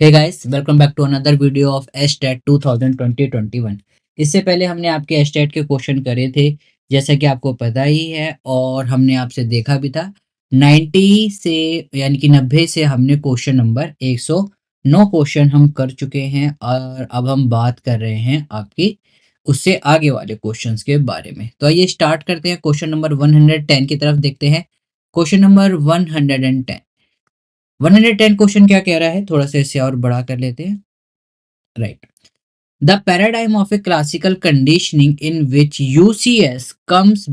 Hey guys, welcome back to another video of STET 2020-21। इससे पहले हमने आपके एस्टेट के क्वेश्चन करे थे, जैसा कि आपको पता ही है और हमने आपसे देखा भी था। 90 से यानी कि 90 से हमने क्वेश्चन नंबर 109 क्वेश्चन हम कर चुके हैं और अब हम बात कर रहे हैं आपकी उससे आगे वाले क्वेश्चंस के बारे में। तो आइए स्टार्ट करते हैं, क्वेश्चन नंबर 110 की तरफ देखते हैं। क्वेश्चन नंबर 110, 110 क्वेश्चन क्या कह रहा है, थोड़ा सा इसे और बड़ा कर लेते हैं। Right, the paradigm of A classical conditioning in which UCS comes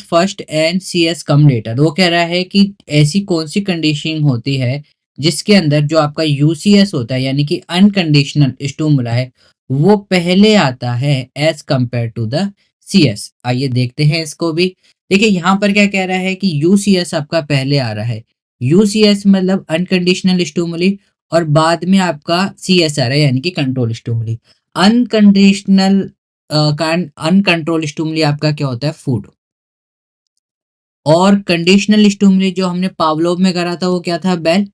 first and CS come later. वो कह रहा है कि ऐसी कौन सी कंडीशनिंग होती है जिसके अंदर जो आपका यूसीएस होता है यानी कि अनकंडीशनल स्टिमुला है वो पहले आता है as compare to the CS. आइए देखते हैं इसको भी। देखिए यहाँ पर क्या कह रहा है कि यूसीएस आपका पहले आ रहा है। यूसीएस मतलब अनकंडीशनल स्टिमुली और बाद में आपका सीएस आ रहा है यानी कि control stimuli. Unconditional uncontrol stimuli आपका क्या होता है, फूड। और कंडीशनल स्टिमुली जो हमने पावलोव में करा था वो क्या था, बेल।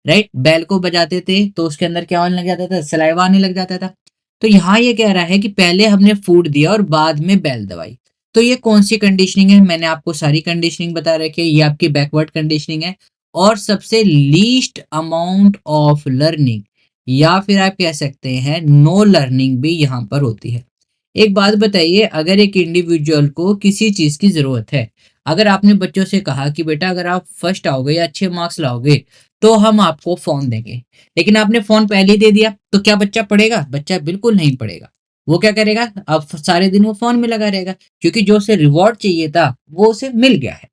राइट, बेल को बजाते थे तो उसके अंदर क्या होने लग जाता था, सलाइवा आने लग जाता था। तो यहाँ ये कह रहा है कि पहले हमने फूड दिया और बाद में बेल दवाई। तो ये कौन सी कंडीशनिंग है, मैंने आपको सारी कंडीशनिंग बता रखी है। ये आपकी बैकवर्ड कंडीशनिंग है और सबसे लीस्ट अमाउंट ऑफ लर्निंग या फिर आप कह सकते हैं नो लर्निंग भी यहाँ पर होती है। एक बात बताइए, अगर एक इंडिविजुअल को किसी चीज की जरूरत है, अगर आपने बच्चों से कहा कि बेटा अगर आप फर्स्ट आओगे या अच्छे मार्क्स लाओगे तो हम आपको फोन देंगे, लेकिन आपने फोन पहले ही दे दिया तो क्या बच्चा पढ़ेगा? बच्चा बिल्कुल नहीं पढ़ेगा। वो क्या करेगा, अब सारे दिन वो फोन में लगा रहेगा क्योंकि जो उसे रिवॉर्ड चाहिए था वो उसे मिल गया है।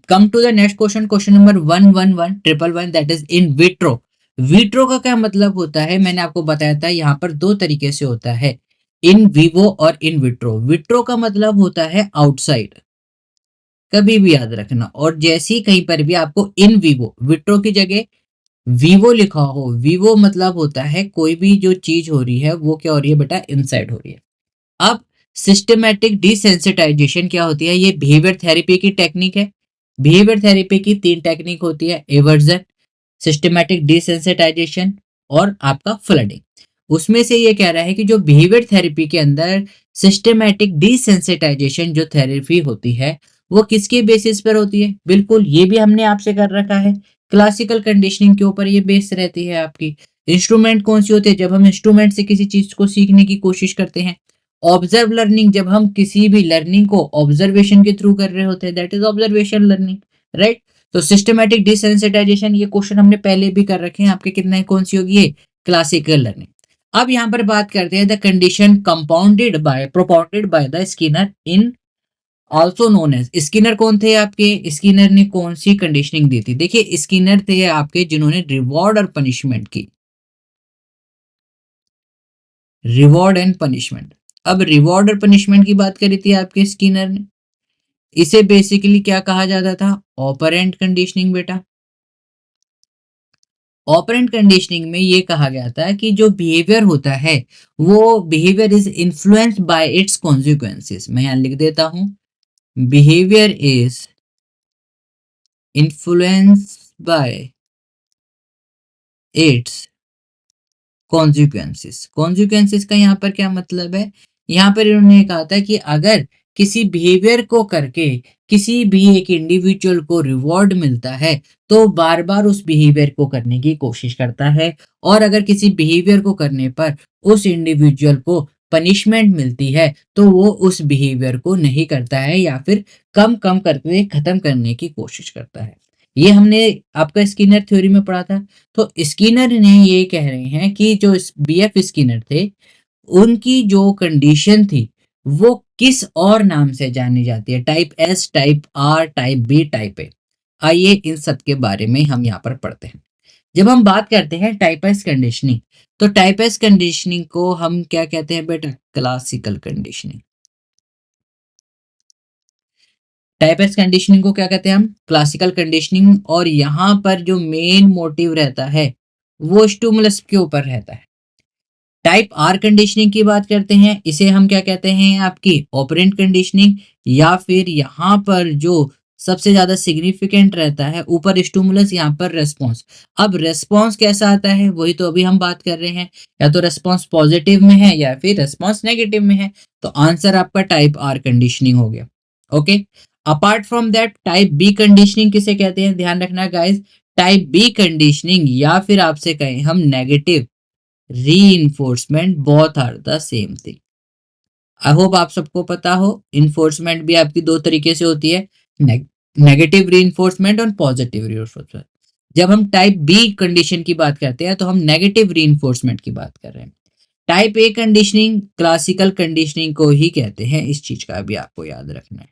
Come to the next question, question number 111 that is in vitro. Vitro का क्या मतलब होता है, मैंने आपको बताया था यहाँ पर दो तरीके से होता है, इन विवो और इन विट्रो। विट्रो का मतलब होता है आउटसाइड, कभी भी याद रखना। और जैसे ही कहीं पर भी आपको इन विवो, विट्रो की जगह विवो लिखा हो, विवो मतलब होता है कोई भी जो चीज हो रही है वो क्या हो रही है बेटा, इनसाइड हो रही है। अब सिस्टमैटिक डिसेंसिटाइजेशन क्या होती है, ये बिहेवियर थेरेपी की टेक्निक है। बिहेवियर थेरेपी की तीन टेक्निक होती है, एवर्जन, सिस्टमैटिक डिसेंसिटाइजेशन और आपका फ्लडिंग। उसमें से ये कह रहा है कि जो बिहेवियर थेरेपी के अंदर सिस्टमैटिक डिसेंसिटाइजेशन जो थेरेपी होती है वो किसके बेसिस पर होती है, बिल्कुल ये भी हमने आपसे कर रखा है, क्लासिकल कंडीशनिंग के ऊपर ये बेस रहती है आपकी। इंस्ट्रूमेंट कौन सी होती है, जब हम इंस्ट्रूमेंट से किसी चीज को सीखने की कोशिश करते हैं। ऑब्जर्व लर्निंग, जब हम किसी भी लर्निंग को ऑब्जर्वेशन के थ्रू कर रहे होते हैं, that is observation learning. Right, तो सिस्टमैटिक डिसेंसिटाइजेशन ये क्वेश्चन हमने पहले भी कर रखे हैं आपके, कितना है, कौन सी होगी ये, क्लासिकल लर्निंग। अब यहाँ पर बात करते हैं the condition compounded by propounded by the Skinner in also known as. Skinner कौन थे आपके, स्किनर ने कौन सी कंडीशनिंग दी थी? देखिए स्किनर थे आपके जिन्होंने रिवॉर्ड और पनिशमेंट की, रिवॉर्ड एंड पनिशमेंट। अब रिवॉर्ड और पनिशमेंट की बात करी थी आपके स्किनर ने, इसे बेसिकली क्या कहा जाता था, ऑपरेंट कंडीशनिंग बेटा। ऑपरेंट कंडीशनिंग में ये कहा गया था कि जो बिहेवियर होता है वो behaviour is influenced by it's consequences. मैं यहां लिख देता हूं, behaviour is influenced by it's consequences. Consequences का यहाँ पर क्या मतलब है, यहाँ पर इन्होंने कहा था कि अगर किसी बिहेवियर को करके किसी भी एक इंडिविजुअल को रिवॉर्ड मिलता है तो बार बार उस बिहेवियर को करने की कोशिश करता है, और अगर किसी बिहेवियर को करने पर उस इंडिविजुअल को पनिशमेंट मिलती है तो वो उस बिहेवियर को नहीं करता है या फिर कम कम करके खत्म करने की कोशिश करता है। ये हमने आपका स्किनर थ्योरी में पढ़ा था। तो स्किनर ने ये कह रहे हैं कि जो बीएफ स्किनर थे उनकी जो कंडीशन थी वो किस और नाम से जानी जाती है, type S, type R, type B, type A. आइए इन सब के बारे में हम यहाँ पर पढ़ते हैं। जब हम बात करते हैं टाइप एस कंडीशनिंग, तो टाइप एस कंडीशनिंग को हम क्या कहते हैं बेटा, classical conditioning. Type S conditioning को क्या कहते हैं हम, क्लासिकल कंडीशनिंग। और यहाँ पर जो मेन मोटिव रहता है वो स्टिमुलस के ऊपर रहता है। टाइप आर कंडीशनिंग की बात करते हैं, इसे हम क्या कहते हैं, आपकी ऑपरेंट कंडीशनिंग, या फिर यहाँ पर जो सबसे ज्यादा सिग्निफिकेंट रहता है, ऊपर स्टिमुलस, यहाँ पर रेस्पॉन्स। अब रेस्पॉन्स कैसा आता है वही तो अभी हम बात कर रहे हैं, या तो रेस्पॉन्स पॉजिटिव में है या फिर रेस्पॉन्स नेगेटिव में है। तो आंसर आपका टाइप आर कंडीशनिंग हो गया। Okay, apart from that type B conditioning किसे कहते हैं, ध्यान रखना गाइस। टाइप बी कंडीशनिंग या फिर आपसे कहें हम negative reinforcement, both are the same thing. I hope आप सबको पता हो, इन्फोर्समेंट भी आपकी दो तरीके से होती है, नेगेटिव रीइंफोर्समेंट और पॉजिटिव रीइंफोर्समेंट। जब हम टाइप बी कंडीशन की बात करते हैं तो हम नेगेटिव रीइंफोर्समेंट की बात कर रहे हैं। Type A conditioning classical conditioning को ही कहते हैं, इस चीज का भी आपको याद रखना है।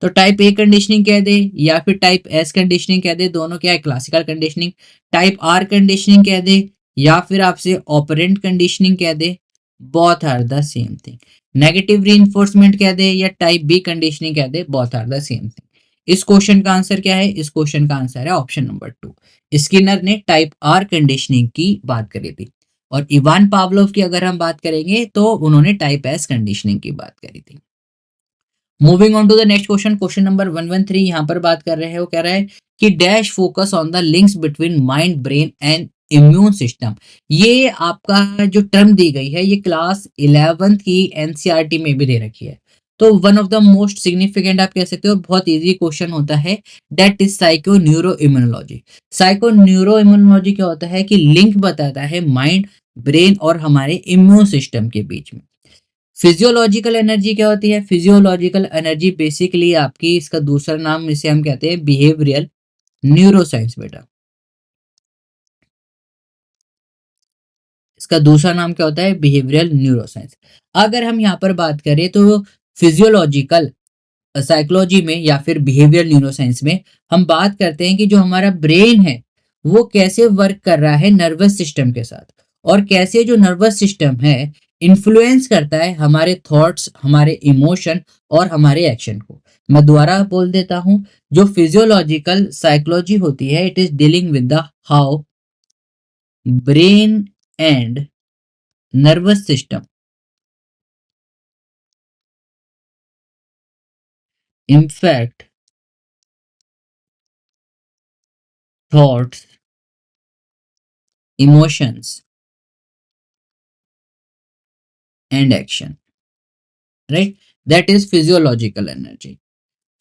तो टाइप ए कंडीशनिंग कह दे या फिर टाइप एस कंडीशनिंग कह दे, दोनों क्या है, classical conditioning. Type R conditioning कह दे या फिर आपसे ऑपरेंट कंडीशनिंग कह दे, both are the same thing. Negative reinforcement कह दे या टाइप बी कंडीशनिंग कह दे, both are the same thing. इस क्वेश्चन का आंसर क्या है, इस क्वेश्चन का आंसर है ऑप्शन नंबर 2। स्किनर ने टाइप आर कंडीशनिंग की बात करी थी, और इवान पावलोव की अगर हम बात करेंगे तो उन्होंने टाइप एस कंडीशनिंग की बात करी थी। Moving on to the next question, question number 113 यहाँ पर बात कर रहे हैं, वो कह रहा है कि dash focus on the links between mind, brain and immune system. ये आपका जो टर्म दी गई है ये क्लास 11th की एनसीईआरटी में भी दे रखी है। तो one of the most significant आप कह सकते हो, बहुत इजी क्वेश्चन होता है, that is psycho neuro immunology. Psycho neuro immunology क्या होता है कि लिंक बताता है माइंड, ब्रेन और हमारे इम्यून सिस्टम के बीच में। फिजियोलॉजिकल एनर्जी क्या होती है, फिजियोलॉजिकल एनर्जी बेसिकली आपकी, इसका दूसरा नाम इसे हम कहते हैं बिहेवियरल न्यूरोसाइंस बेटा। इसका दूसरा नाम क्या होता है, बिहेवियरल न्यूरोसाइंस। अगर हम यहाँ पर बात करें तो फिजियोलॉजिकल साइकोलॉजी में या फिर बिहेवियर न्यूरोसाइंस में हम बात करते हैं कि जो हमारा ब्रेन है वो कैसे वर्क कर रहा है नर्वस सिस्टम के साथ, और कैसे जो नर्वस सिस्टम है इन्फ्लुएंस करता है हमारे थॉट्स, हमारे इमोशन और हमारे एक्शन को। मैं दोबारा बोल देता हूं, जो फिजियोलॉजिकल साइकोलॉजी होती है it is dealing with the how brain and nervous system impact thoughts, emotions and action, right, that is physiological energy.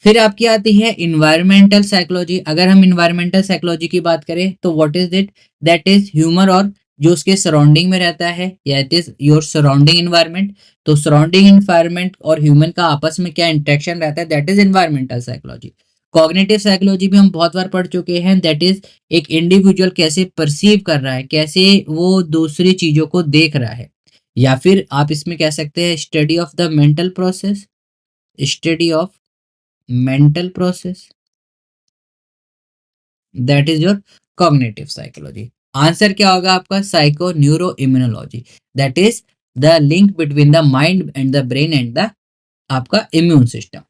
फिर आपकी आती है इन्वायरमेंटल साइकोलॉजी। अगर हम इन्वायरमेंटल साइकोलॉजी की बात करें तो what is it, that is humour और जो उसके सराउंडिंग में रहता है, या it is your surrounding environment. तो सराउंडिंग इन्वायरमेंट और ह्यूमन का आपस में क्या इंटरेक्शन रहता है, that is environmental psychology. Cognitive psychology भी हम बहुत बार पढ़ चुके हैं, दैट इज एक इंडिविजुअल कैसे परसीव कर रहा है, कैसे वो दूसरी चीजों को देख रहा है। या फिर आप इसमें कह सकते हैं study of the mental process, study of mental process, that is your cognitive psychology. Answer क्या होगा आपका, psycho neuro immunology, that is the link between the mind and the brain and the आपका immune system.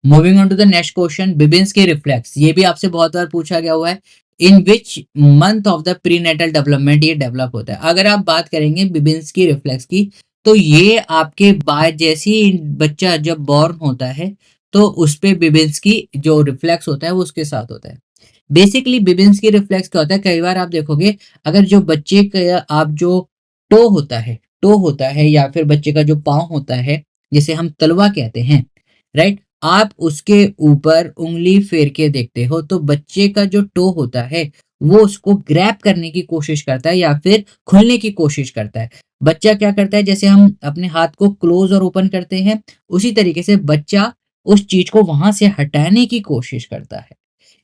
Moving on to the next question, Babinski reflex, ये भी आपसे बहुत बार पूछा गया हुआ है, in which month of the prenatal development ये डेवलप होता है। अगर आप बात करेंगे बिबिन्स्की रिफ्लेक्स की तो ये आपके बाद जैसे ही बच्चा जब बॉर्न होता है तो उस पे बिबिन्स्की जो रिफ्लेक्स होता है वो उसके साथ होता है। बेसिकली बिबिन्स्की रिफ्लेक्स क्या होता है, कई बार आप देखोगे अगर जो बच्चे का आप जो टो होता है या फिर बच्चे का जो पाँव होता है जिसे हम तलवा कहते हैं, राइट, आप उसके ऊपर उंगली फेर के देखते हो तो बच्चे का जो टो होता है वो उसको ग्रैब करने की कोशिश करता है या फिर खुलने की कोशिश करता है। बच्चा क्या करता है, जैसे हम अपने हाथ को क्लोज और ओपन करते हैं उसी तरीके से बच्चा उस चीज को वहां से हटाने की कोशिश करता है।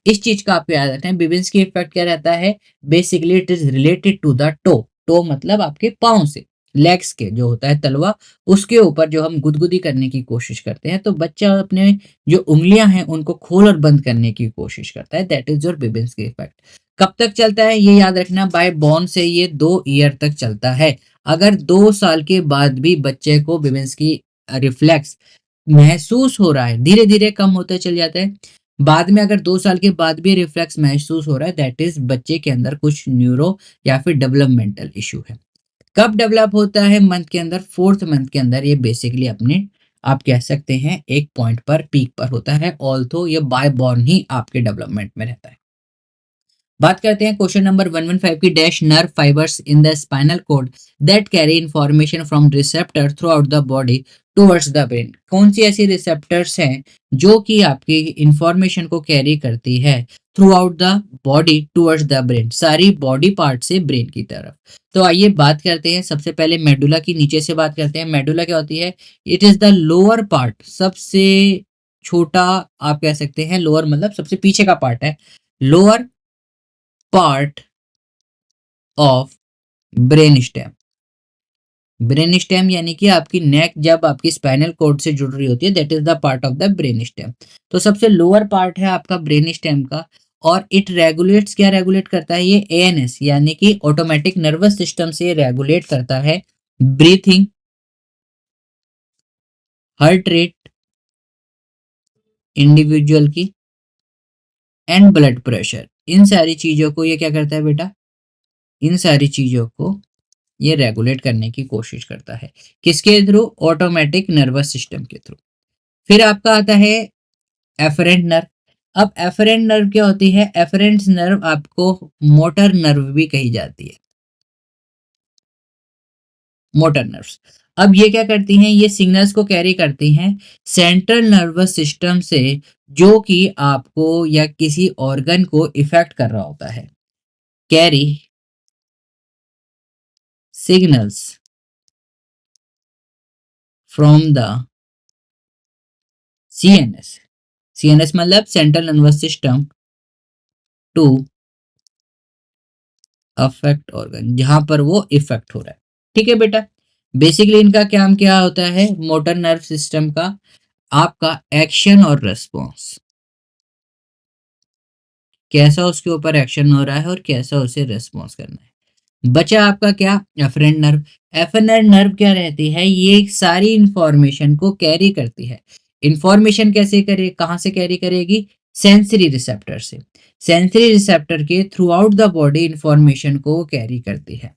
इस चीज का आप याद रखें, बिबिन्स्की इफेक्ट क्या रहता है, basically it is related to the toe. Toe मतलब आपके पाँव से, लेग्स के जो होता है तलवा, उसके ऊपर जो हम गुदगुदी करने की कोशिश करते हैं तो बच्चा अपने जो उंगलियां हैं उनको खोल और बंद करने की कोशिश करता है, दैट इज योर बिबिन्स्की इफेक्ट। कब तक चलता है ये याद रखना, बाय बॉर्न से ये 2 ईयर तक चलता है। अगर 2 साल के बाद भी बच्चे को बिबिन्स्की रिफ्लेक्स महसूस हो रहा है, धीरे धीरे कम होते चल जाता है, बाद में अगर 2 साल के बाद भी रिफ्लेक्स महसूस हो रहा है, दैट इज बच्चे के अंदर कुछ न्यूरो या फिर डेवलपमेंटल इशू है। कब डेवलप होता है, मंथ के अंदर, 4th मंथ के अंदर ये बेसिकली अपने आप कह सकते हैं एक पॉइंट पर पीक पर होता है, ऑल्थो ये बाय बॉर्न ही आपके डेवलपमेंट में रहता है। बात करते हैं क्वेश्चन नंबर 115 की, dash nerve fibres in the spinal cord that carry information from receptor through out the body towards the brain. कौन सी ऐसी रिसेप्टर्स हैं जो कि आपकी इंफॉर्मेशन को कैरी करती है through out the body towards the brain, सारी बॉडी पार्ट से ब्रेन की तरफ। तो आइए बात करते हैं सबसे पहले मेडुला की, नीचे से बात करते हैं। मेडुला क्या होती है? It is the lower part, सबसे छोटा आप कह सकते हैं, लोअर मतलब सबसे पीछे का पार्ट है, lower part of brain stem. Brain stem यानी कि आपकी नेक जब आपकी स्पाइनल कॉर्ड से जुड़ रही होती है, that is the part of the brain stem. तो सबसे लोअर पार्ट है आपका ब्रेन स्टेम का, और इट रेगुलेट्स, क्या रेगुलेट करता है ये? एएनएस यानी कि ऑटोमेटिक नर्वस सिस्टम से रेगुलेट करता है ब्रीथिंग, हार्ट रेट इंडिविजुअल की, एंड ब्लड प्रेशर। इन सारी चीजों को ये क्या करता है बेटा? इन सारी चीजों को ये रेगुलेट करने की कोशिश करता है। किसके थ्रू? ऑटोमेटिक नर्वस सिस्टम के थ्रू। फिर आपका आता है एफरेंट नर्व। अब एफरेंट नर्व क्या होती है? एफरेंट नर्व आपको मोटर नर्व भी कही जाती है, मोटर नर्व्स। अब ये क्या करती हैं? ये सिग्नल्स को कैरी करती हैं सेंट्रल नर्वस सिस्टम से, जो कि आपको या किसी ऑर्गन को इफेक्ट कर रहा होता है। Carry signals from the CNS. CNS मतलब central nervous system to affect organ, जहां पर वो इफेक्ट हो रहा है। ठीक है बेटा, बेसिकली इनका काम क्या होता है? मोटर नर्व सिस्टम का आपका एक्शन और रेस्पॉन्स, कैसा उसके ऊपर एक्शन हो रहा है और कैसा उसे रेस्पॉन्स करना है। बचा आपका क्या? Efferent nerve. एफरेंट नर्व क्या रहती है? ये सारी इंफॉर्मेशन को कैरी करती है। इंफॉर्मेशन कैसे करे, कहां से कैरी करेगी? सेंसरी रिसेप्टर से। सेंसरी रिसेप्टर के throughout the body information को कैरी करती है।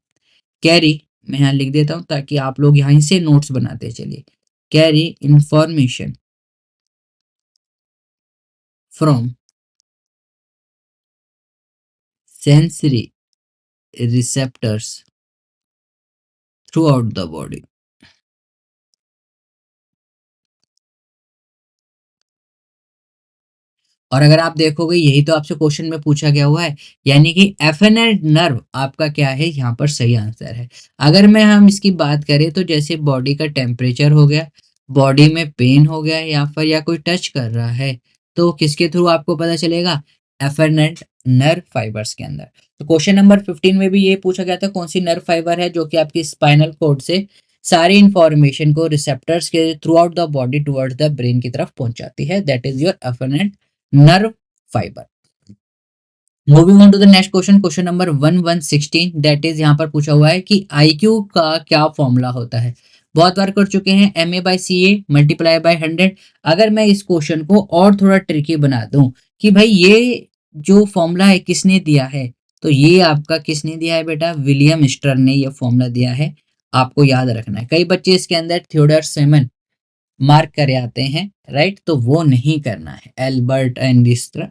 कैरी, मैं यहाँ लिख देता हूं ताकि आप लोग यहीं से नोट्स बनाते चलिए। Carry information from sensory receptors through out the body. और अगर आप देखोगे यही तो आपसे क्वेश्चन में पूछा गया हुआ है, यानी कि एफएनएड नर्व आपका क्या है? यहाँ पर सही आंसर है। अगर मैं हम इसकी बात करें तो जैसे बॉडी का टेम्परेचर हो गया, बॉडी में पेन हो गया, या फिर या कोई टच कर रहा है, तो किसके थ्रू आपको पता चलेगा? एफएनएड नर्व फाइबर्स के अंदर। तो क्वेश्चन नंबर 15 में भी ये पूछा गया था, कौन सी नर्व फाइबर है जो कि आपकी स्पाइनल कॉर्ड से सारी इंफॉर्मेशन को रिसेप्टर्स के throughout the body towards the brain की तरफ पहुंचाती है? That is your afferent nerve fibre. Moving on to the next question, question number 1116, that is यहाँ पर पूछा हुआ है कि आईक्यू का क्या फॉर्मूला होता है। बहुत बार कर चुके हैं, MA/CA मल्टीप्लाई बाय 100। अगर मैं इस क्वेश्चन को और थोड़ा ट्रिकी बना दूं कि भाई ये जो फॉर्मूला है किसने दिया है, तो ये आपका किसने दिया है बेटा? विलियम स्टर ने ये फॉर्मूला दिया है, आपको याद रखना है। कई बच्चे इसके अंदर थियोडर सेमन मार्क करे आते हैं, राइट, तो वो नहीं करना है। एल्बर्ट एंड इस तरह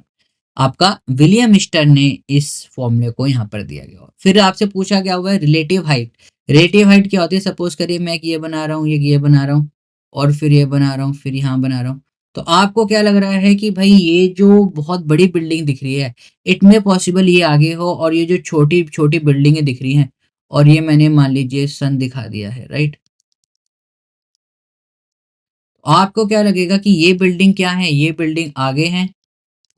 आपका विलियम स्टर ने इस फॉर्मूले को यहाँ पर दिया गया। फिर आपसे पूछा गया हुआ है रिलेटिव हाइट। रिलेटिव हाइट क्या होती है? सपोज करिए मैं ये बना रहा हूँ, ये बना रहा हूँ, और फिर ये बना रहा हूँ, फिर यहाँ बना रहा हूँ, तो आपको क्या लग रहा है कि भाई ये जो बहुत बड़ी बिल्डिंग दिख रही है, इट में पॉसिबल ये आगे हो, और ये जो छोटी छोटी बिल्डिंगें दिख रही हैं, और ये मैंने मान लीजिए सन दिखा दिया है, राइट। आपको क्या लगेगा कि ये बिल्डिंग क्या है? ये बिल्डिंग आगे है,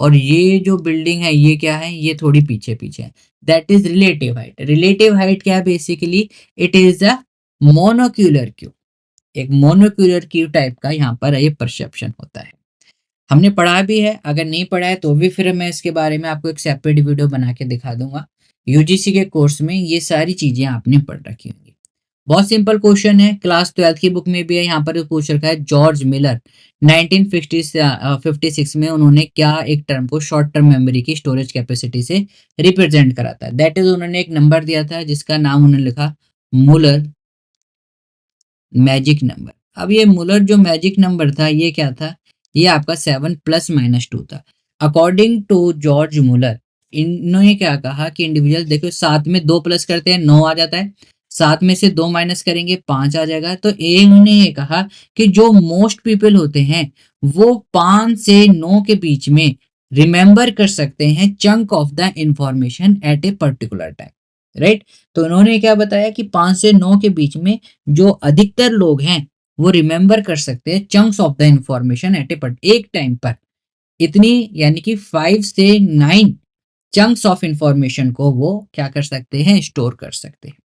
और ये जो बिल्डिंग है ये क्या है? ये थोड़ी पीछे पीछे है। That is relative height. Relative height क्या है? Basically it is a monocular Q, एक मोनोक्यूलर क्यू टाइप का यहाँ पर ये परसेप्शन होता है। हमने पढ़ा भी है, अगर नहीं पढ़ा है तो भी फिर मैं इसके बारे में आपको एक सेपरेट वीडियो बना के दिखा दूंगा। यूजीसी के कोर्स में ये सारी चीजें आपने पढ़ रखी होंगी। बहुत सिंपल क्वेश्चन है, क्लास 12 की बुक में भी है, यहाँ पर पूछ रखा है जॉर्ज मिलर 1956 में उन्होंने क्या एक टर्म को शॉर्ट टर्म मेमोरी की स्टोरेज कैपेसिटी से रिप्रेजेंट करा था। दैट इज उन्होंने एक नंबर दिया था जिसका नाम उन्होंने लिखा मूलर मैजिक नंबर। अब ये मुलर जो मैजिक नंबर था ये क्या था, ये आपका 7 प्लस माइनस 2 था। अकॉर्डिंग टू जॉर्ज मुलर, इन्होंने क्या कहा कि इंडिविजुअल देखो 7 में 2 प्लस करते हैं 9 आ जाता है, 7 में से 2 माइनस करेंगे 5 आ जाएगा। तो इन्होंने ये कहा कि जो मोस्ट पीपल होते हैं वो 5 से 9 के बीच में रिमेंबर कर सकते हैं chunk of the information at a particular time, right. तो उन्होंने क्या बताया कि 5 से 9 के बीच में जो अधिकतर लोग हैं वो रिमेंबर कर सकते हैं chunks of the information at a एक टाइम पर, इतनी यानी कि 5 से 9 चंक्स ऑफ इंफॉर्मेशन को वो क्या कर सकते हैं, स्टोर कर सकते हैं।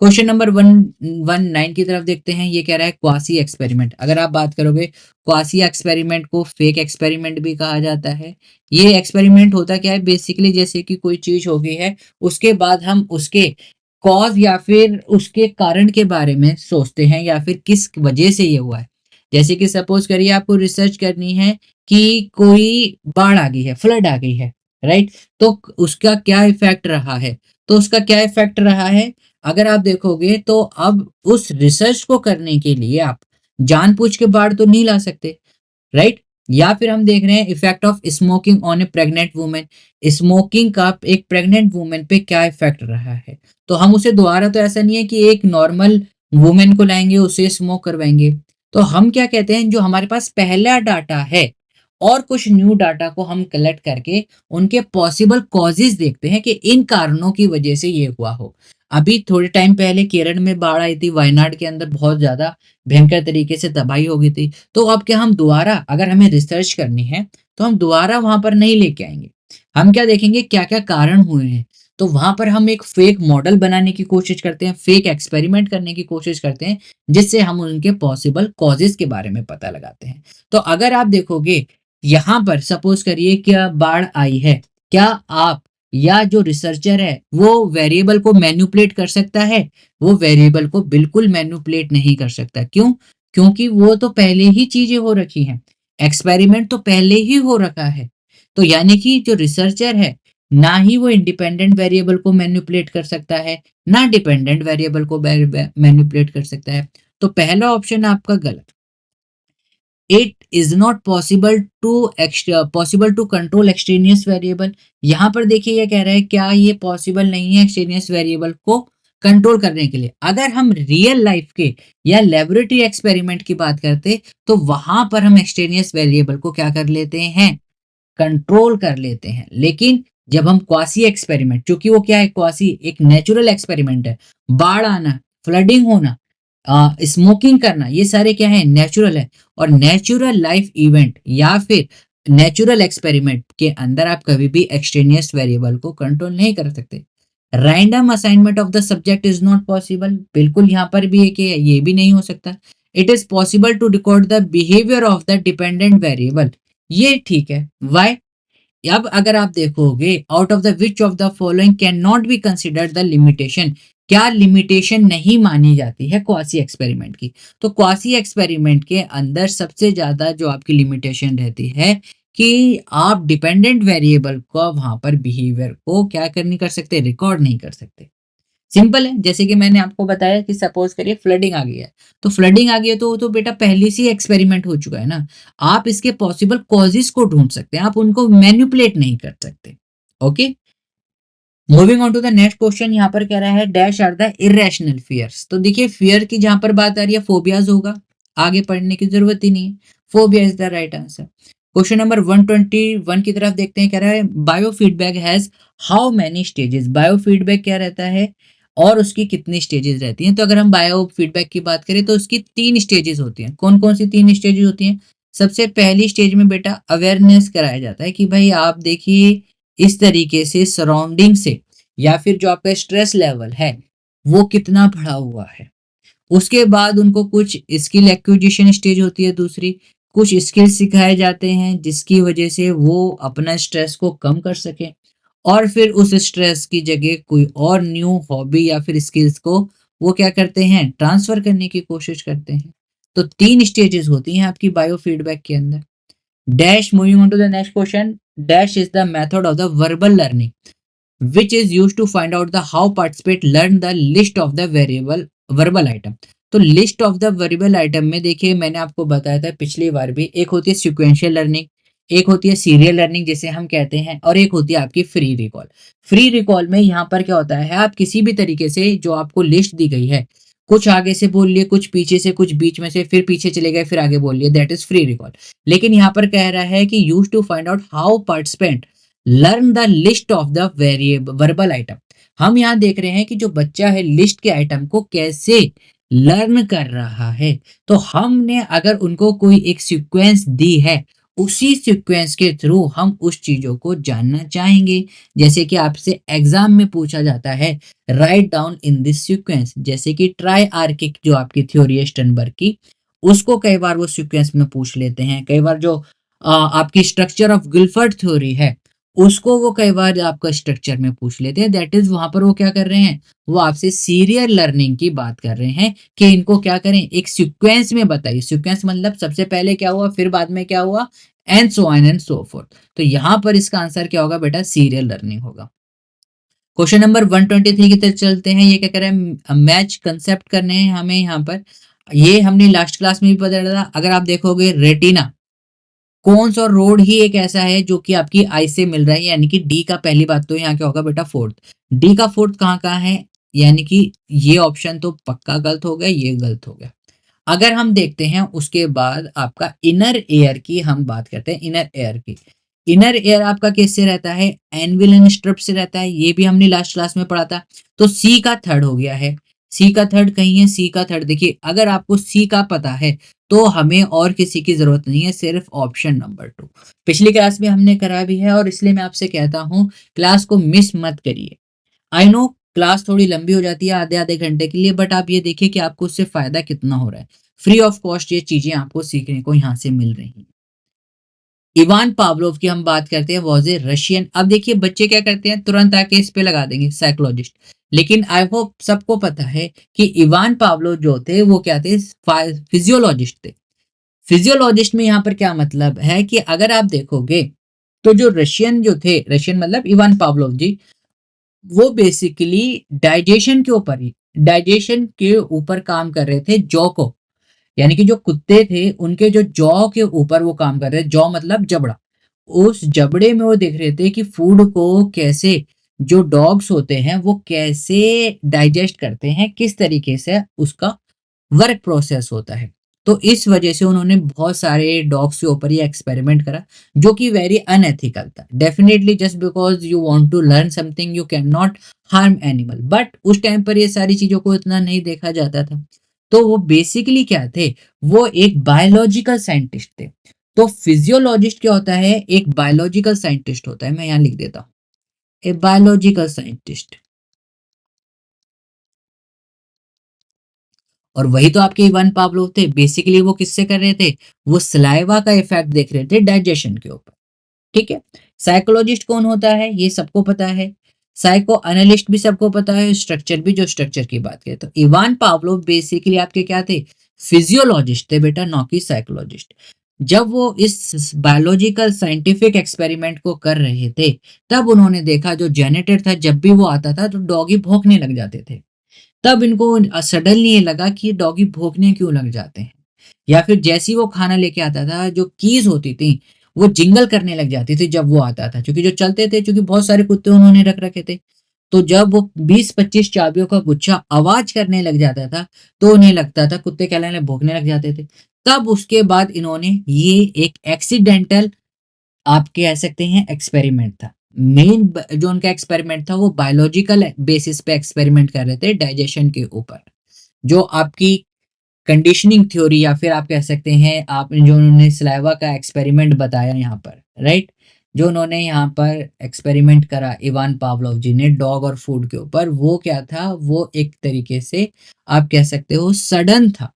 क्वेश्चन नंबर 119 की तरफ देखते हैं। ये कह रहा है क्वासी एक्सपेरिमेंट। अगर आप बात करोगे, क्वासी एक्सपेरिमेंट को फेक एक्सपेरिमेंट भी कहा जाता है। ये एक्सपेरिमेंट होता क्या है, बेसिकली जैसे कि कोई चीज हो गई है, उसके बाद हम उसके कॉज या फिर उसके कारण के बारे में सोचते हैं या फिर किस वजह से ये हुआ है। जैसे कि सपोज करिए आपको रिसर्च करनी है कि कोई बाढ़ आ गई है, फ्लड आ गई है, राइट। तो उसका क्या इफेक्ट रहा है, तो उसका क्या इफेक्ट रहा है, अगर आप देखोगे तो अब उस रिसर्च को करने के लिए आप जानबूझ के बाढ़ तो नहीं ला सकते, राइट। या फिर हम देख रहे हैं effect of smoking on A pregnant women, smoking का एक प्रेग्नेंट वुमेन पे क्या इफेक्ट रहा है। तो हम उसे दोबारा तो ऐसा नहीं है कि एक नॉर्मल वुमेन को लाएंगे उसे स्मोक करवाएंगे। तो हम क्या कहते हैं, जो हमारे पास पहला डाटा है और कुछ न्यू डाटा को हम कलेक्ट करके उनके पॉसिबल कॉजेज देखते हैं कि इन कारणों की वजह से ये हुआ हो। अभी थोड़े टाइम पहले केरल में बाढ़ आई थी, वायनाड के अंदर बहुत ज्यादा भयंकर तरीके से तबाही हो गई थी। तो अब क्या हम दोबारा अगर हमें रिसर्च करनी है तो हम दोबारा वहां पर नहीं लेके आएंगे, हम क्या देखेंगे क्या क्या कारण हुए हैं। तो वहां पर हम एक फेक मॉडल बनाने की कोशिश करते हैं, फेक एक्सपेरिमेंट करने की कोशिश करते हैं, जिससे हम उनके पॉसिबल कॉजेज के बारे में पता लगाते हैं। तो अगर आप देखोगे यहां पर सपोज करिए क्या बाढ़ आई है, क्या आप या जो रिसर्चर है वो वेरिएबल को मैनिपुलेट कर सकता है, वो वेरिएबल को बिल्कुल मैनिपुलेट नहीं कर सकता। क्यों? क्योंकि वो तो पहले ही चीजें हो रखी हैं, एक्सपेरिमेंट तो पहले ही हो रखा है। तो यानी कि जो रिसर्चर है ना ही वो इंडिपेंडेंट वेरिएबल को मैनिपुलेट कर सकता है, ना डिपेंडेंट वेरिएबल को मैनिपुलेट कर सकता है। तो पहला ऑप्शन आपका गलत। It is not possible to control extraneous variable. यहां पर देखिए ये कह रहा है क्या ये पॉसिबल नहीं है एक्सट्रेनियस वेरिएबल को कंट्रोल करने के लिए। अगर हम रियल लाइफ के या लेबोरेटरी एक्सपेरिमेंट की बात करते तो वहां पर हम एक्सट्रेनियस वेरिएबल को क्या कर लेते हैं, कंट्रोल कर लेते हैं। लेकिन जब हम क्वासी एक्सपेरिमेंट, क्योंकि वो क्या है, क्वासी एक नेचुरल एक्सपेरिमेंट है, बाढ़ आना, फ्लडिंग होना, स्मोकिंग करना, ये सारे क्या है, नेचुरल है। और नेचुरल लाइफ इवेंट या फिर नेचुरल एक्सपेरिमेंट के अंदर आप कभी भी एक्सट्रेनियस वेरिएबल को कंट्रोल नहीं कर सकते। Random assignment of the subject is not possible, बिल्कुल यहाँ पर भी है कि ये भी नहीं हो सकता। It is possible to record the behaviour of the dependent variable, ये ठीक है। वाई? अब अगर आप देखोगे out of the which of the following can not be considered the limitation, क्या लिमिटेशन नहीं मानी जाती है क्वासी एक्सपेरिमेंट की। तो क्वासी एक्सपेरिमेंट के अंदर सबसे ज्यादा जो आपकी लिमिटेशन रहती है कि आप डिपेंडेंट वेरिएबल को वहां पर बिहेवियर को क्या कर नहीं कर सकते, रिकॉर्ड नहीं कर सकते। सिंपल है, जैसे कि मैंने आपको बताया कि सपोज करिए फ्लडिंग आ गई है, तो फ्लडिंग आ गई है तो वो तो बेटा पहले से ही एक्सपेरिमेंट हो चुका है ना। आप इसके पॉसिबल कॉजेस को ढूंढ सकते हैं, आप उनको मैनिपुलेट नहीं कर सकते। Okay, moving on to the next question. यहाँ पर कह रहा है dash are the irrational fears. तो देखिए फियर की जहां पर बात आ रही है फोबियाज होगा, आगे पढ़ने की जरूरत ही नहीं है, phobia is the right answer. Question number 121 की तरफ देखते हैं। कह रहा है bio feedback has how many stages. Bio feedback क्या रहता है और उसकी कितनी स्टेजेस रहती हैं। तो अगर हम बायो फीडबैक की बात करें तो उसकी 3 स्टेजेस होती हैं। कौन कौन सी 3 स्टेजेस होती हैं? सबसे पहली स्टेज में बेटा अवेयरनेस कराया जाता है कि भाई आप देखिए इस तरीके से सराउंडिंग से या फिर जो आपका स्ट्रेस लेवल है वो कितना बढ़ा हुआ है। उसके बाद उनको कुछ स्किल एक्विजिशन स्टेज होती है दूसरी, कुछ स्किल सिखाए जाते हैं जिसकी वजह से वो अपना स्ट्रेस को कम कर सके और फिर उस स्ट्रेस की जगह कोई और न्यू हॉबी या फिर स्किल्स को वो क्या करते हैं, ट्रांसफर करने की कोशिश करते हैं। तो 3 स्टेजेस होती हैं आपकी बायो फीडबैक के अंदर। Dash moving on to the next question. Dash is the method of the verbal learning which is used to find out the how participate learn the list of the variable verbal item। तो list of the variable item में देखिए मैंने आपको बताया था पिछली बार भी, एक होती है सिक्वेंशियल लर्निंग, एक होती है सीरियल लर्निंग जिसे हम कहते हैं, और एक होती है आपकी फ्री रिकॉल। फ्री रिकॉल में यहाँ पर क्या होता है, आप किसी भी तरीके से जो आपको लिस्ट दी गई है, कुछ आगे से बोल लिए, कुछ पीछे से, कुछ बीच में से, फिर पीछे चले गए, फिर आगे बोल लिए, दैट इज फ्री रिकॉल। लेकिन यहाँ पर कह रहा है कि use to find out how participant learn the list of the variable verbal item. हम यहाँ देख रहे हैं कि जो बच्चा है लिस्ट के आइटम को कैसे लर्न कर रहा है। तो हमने अगर उनको कोई एक सीक्वेंस दी है, उसी सीक्वेंस के थ्रू हम उस चीजों को जानना चाहेंगे। जैसे कि आपसे एग्जाम में पूछा जाता है write down in this sequence, जैसे कि ट्राइआर्किक जो आपकी थ्योरी है स्टर्नबर्ग की, उसको कई बार वो सीक्वेंस में पूछ लेते हैं। कई बार जो आपकी स्ट्रक्चर ऑफ गिलफर्ड थ्योरी है, उसको वो कई बार आपका स्ट्रक्चर में पूछ लेते हैं। दैट इज वहां पर वो क्या कर रहे हैं, वो आपसे सीरियल लर्निंग की बात कर रहे हैं कि इनको क्या करें, एक सीक्वेंस में बताइए। सीक्वेंस मतलब सबसे पहले क्या हुआ, फिर बाद में क्या हुआ, and so on and so fourth. तो यहाँ पर इसका आंसर क्या होगा बेटा, सीरियल लर्निंग होगा। क्वेश्चन नंबर 123 की तरफ चलते हैं। ये क्या कर रहे हैं, मैच कंसेप्ट करने हैं हमें यहाँ पर। ये हमने लास्ट क्लास में भी पढ़ा था। अगर आप देखोगे रेटिना, कोन्स और रोड ही एक ऐसा है जो कि आपकी आई से मिल रहा है, यानी कि डी का पहली बात तो यहाँ क्या होगा बेटा, फोर्थ। डी का फोर्थ कहाँ कहाँ है, यानी कि ये ऑप्शन तो पक्का गलत हो गया, ये गलत हो गया। अगर हम देखते हैं उसके बाद आपका इनर एयर की हम बात करते हैं, इनर एयर की। इनर एयर आपका किससे रहता है, एनविलन स्ट्रिप से रहता है, ये भी हमने लास्ट क्लास में पढ़ा था। तो सी का थर्ड हो गया है। सी का थर्ड कहीं है, सी का थर्ड देखिए, अगर आपको सी का पता है तो हमें और किसी की जरूरत नहीं है, सिर्फ ऑप्शन नंबर 2। पिछली क्लास में हमने करा भी है, और इसलिए मैं आपसे कहता हूं क्लास को मिस मत करिए। आई नो क्लास थोड़ी लंबी हो जाती है आधे आधे घंटे के लिए, बट आप ये देखिए कि आपको उससे फायदा कितना हो रहा है। फ्री ऑफ कॉस्ट ये चीजें आपको सीखने को यहाँ से मिल रही हैं। इवान पावलोव की हम बात करते हैं, वॉज ए रशियन। अब देखिए बच्चे क्या करते हैं, तुरंत आके इस पे लगा देंगे साइकोलॉजिस्ट। लेकिन आई होप सबको पता है कि इवान पावलोव जो थे वो क्या थे, फिजियोलॉजिस्ट थे। फिजियोलॉजिस्ट में यहाँ पर क्या मतलब है कि अगर आप देखोगे तो जो रशियन जो थे, रशियन मतलब इवान पावलोव जी, वो बेसिकली डाइजेशन के ऊपर काम कर रहे थे, जॉ को, यानी कि जो कुत्ते थे उनके जो जॉ के ऊपर वो काम कर रहे थे। जॉ मतलब जबड़ा। उस जबड़े में वो देख रहे थे कि फूड को कैसे जो डॉग्स होते हैं वो कैसे डाइजेस्ट करते हैं, किस तरीके से उसका वर्क प्रोसेस होता है। तो इस वजह से उन्होंने बहुत सारे डॉग्स के ऊपर ये एक्सपेरिमेंट करा, जो कि वेरी अनएथिकल था। Definitely just because you want to learn something you can not harm animal, but उस टाइम पर ये सारी चीजों को इतना नहीं देखा जाता था। तो वो बेसिकली क्या थे, वो एक बायोलॉजिकल साइंटिस्ट थे। तो फिजियोलॉजिस्ट क्या होता है, एक बायोलॉजिकल साइंटिस्ट होता है। मैं यहाँ लिख देता हूँ, ए बायोलॉजिकल साइंटिस्ट। और वही तो आपके इवान पावलोव थे। बेसिकली वो किससे कर रहे थे, वो सलाइवा का इफेक्ट देख रहे थे डाइजेशन के ऊपर। ठीक है। साइकोलॉजिस्ट कौन होता है, ये सबको पता है। साइको एनालिस्ट भी सबको पता है, स्ट्रक्चर भी, जो स्ट्रक्चर की बात करें। तो इवान पावलोव बेसिकली आपके क्या थे, फिजियोलॉजिस्ट थे बेटा, नॉट की साइकोलॉजिस्ट। जब वो इस बायोलॉजिकल साइंटिफिक एक्सपेरिमेंट को कर रहे थे, तब उन्होंने देखा जो जेनेटर था, जब भी वो आता था तो डॉगी भौंकने लग जाते थे। तब इनको सडनली ये लगा कि डॉगी भौंकने क्यों लग जाते हैं। या फिर जैसे ही वो खाना लेके आता था, जो कीज होती थी वो जिंगल करने लग जाती थी जब वो आता था, क्योंकि जो चलते थे, क्योंकि बहुत सारे कुत्ते उन्होंने रख रखे थे। तो जब वो 20-25 चाबियों का गुच्छा आवाज करने लग जाता था, तो उन्हें लगता था, कुत्ते क्या लगने, भौंकने लग जाते थे। तब उसके बाद इन्होंने ये एक एक्सीडेंटल, आप कह सकते हैं, एक्सपेरिमेंट था। मेन जो उनका एक्सपेरिमेंट था वो बायोलॉजिकल बेसिस पे एक्सपेरिमेंट कर रहे थे डाइजेशन के ऊपर। जो आपकी कंडीशनिंग थ्योरी, या फिर आप कह सकते हैं, आप जो उन्होंने सलाइवा का एक्सपेरिमेंट बताया यहाँ पर, राइट, जो उन्होंने यहाँ पर एक्सपेरिमेंट करा इवान पावलोव जी ने डॉग और फूड के ऊपर, वो क्या था, वो एक तरीके से आप कह सकते हो सडन था,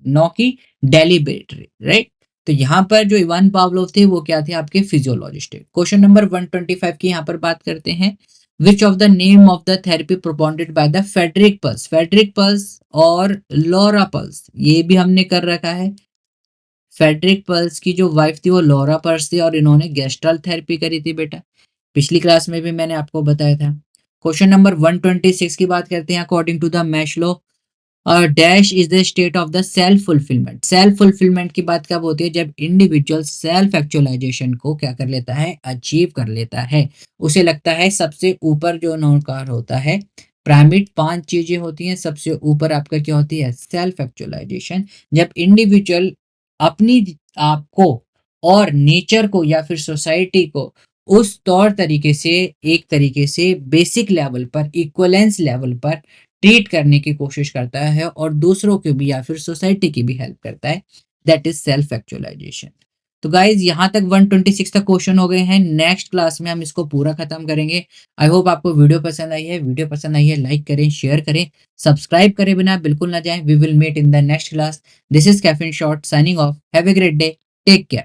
नो की डेलिबरेटरी, राइट। तो यहाँ पर जो इवान पावलोव थे वो क्या थे, आपके फिजियोलॉजिस्ट थे। क्वेश्चन नंबर 125 की यहाँ पर बात करते हैं। Which of the name of the therapy propounded by the Frederick Perls, Frederick Perls और लॉरा पल्स, ये भी हमने कर रखा है। फेडरिक पल्स की जो वाइफ थी वो लॉरा पल्स थी, और इन्होंने गेस्ट्रल थेरेपी करी थी बेटा, पिछली क्लास में भी मैंने आपको बताया था। क्वेश्चन नंबर 126 की बात करते हैं। According to the Maslow dash is the state of the self fulfilment. Self fulfilment की बात कब होती है? जब इंडिविजुअल सेल्फ एक्चुअलाइजेशन को क्या कर लेता है? अचीव कर लेता है। उसे लगता है सबसे ऊपर जो नौकार होता है, पिरामिड 5 चीजें होती हैं, सबसे ऊपर आपका क्या होती है? Self actualisation. जब इंडिविजुअल अपनी आपको और नेचर को या फिर सोसाइटी को उस तौर तरीके से, एक तरीके से बेसिक लेवल पर, इक्वलेंस लेवल पर ट्रीट करने की कोशिश करता है और दूसरों की भी या फिर सोसाइटी की भी हेल्प करता है, दैट इज सेल्फ एक्चुअलाइजेशन। तो गाइज यहाँ तक 126 तक क्वेश्चन हो गए हैं। नेक्स्ट क्लास में हम इसको पूरा खत्म करेंगे। आई होप आपको वीडियो पसंद आई है। वीडियो पसंद आई है लाइक करें, शेयर करें, सब्सक्राइब करे बिना बिल्कुल ना जाएं। We will meet in the next class. This is caffeine short signing off. Have a great day. Take care.